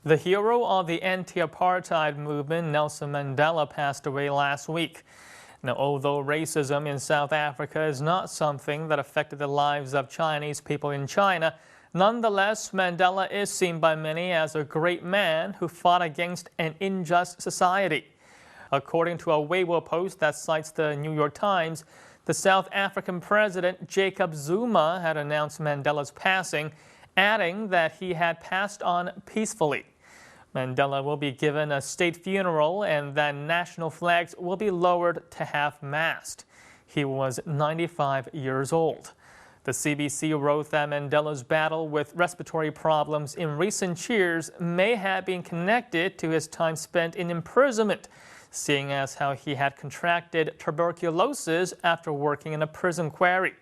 The hero of the anti-apartheid movement, Nelson Mandela, passed away last week. Now, although racism in South Africa is not something that affected the lives of Chinese people in China, nonetheless, Mandela is seen by many as a great man who fought against an unjust society. According to a Weibo post that cites the New York Times, the South African president Jacob Zuma had announced Mandela's passing, adding that he had passed on peacefully. Mandela will be given a state funeral and that national flags will be lowered to half-mast. He was 95 years old. The CBC wrote that Mandela's battle with respiratory problems in recent years may have been connected to his time spent in imprisonment, seeing as how he had contracted tuberculosis after working in a prison quarry.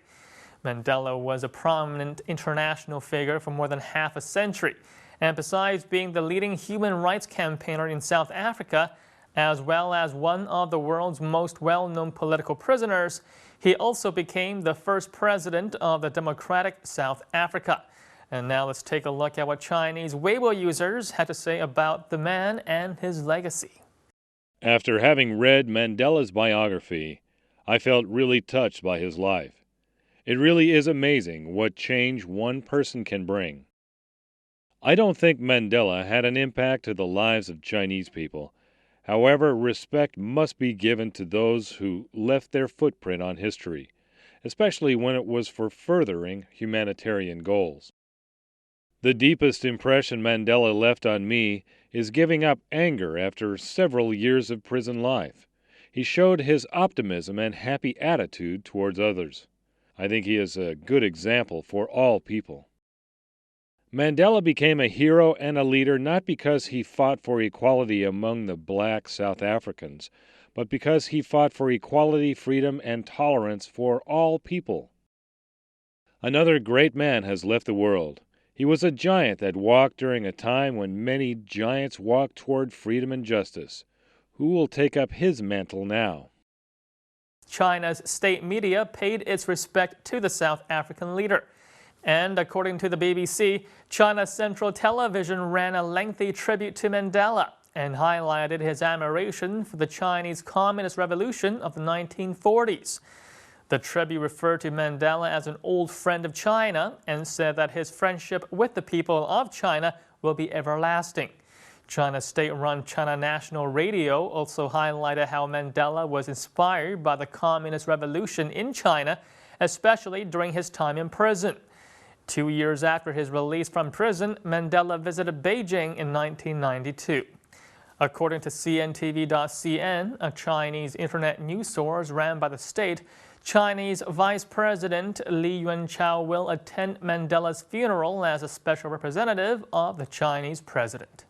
Mandela was a prominent international figure for more than half a century, and besides being the leading human rights campaigner in South Africa, as well as one of the world's most well-known political prisoners, he also became the first president of the democratic South Africa. And now let's take a look at what Chinese Weibo users had to say about the man and his legacy. After having read Mandela's biography, I felt really touched by his life. It really is amazing what change one person can bring. I don't think Mandela had an impact to the lives of Chinese people. However, respect must be given to those who left their footprint on history, especially when it was for furthering humanitarian goals. The deepest impression Mandela left on me is giving up anger after several years of prison life. He showed his optimism and happy attitude towards others. I think he is a good example for all people. Mandela became a hero and a leader not because he fought for equality among the black South Africans, but because he fought for equality, freedom, and tolerance for all people. Another great man has left the world. He was a giant that walked during a time when many giants walked toward freedom and justice. Who will take up his mantle now? China's state media paid its respect to the South African leader. And according to the BBC, China's Central Television ran a lengthy tribute to Mandela and highlighted his admiration for the Chinese Communist Revolution of the 1940s. The tribute referred to Mandela as an old friend of China and said that his friendship with the people of China will be everlasting. China's state-run China National Radio also highlighted how Mandela was inspired by the Communist Revolution in China, especially during his time in prison. 2 years after his release from prison, Mandela visited Beijing in 1992. According to CNTV.cn, a Chinese internet news source ran by the state, Chinese Vice President Li Yuanchao will attend Mandela's funeral as a special representative of the Chinese president.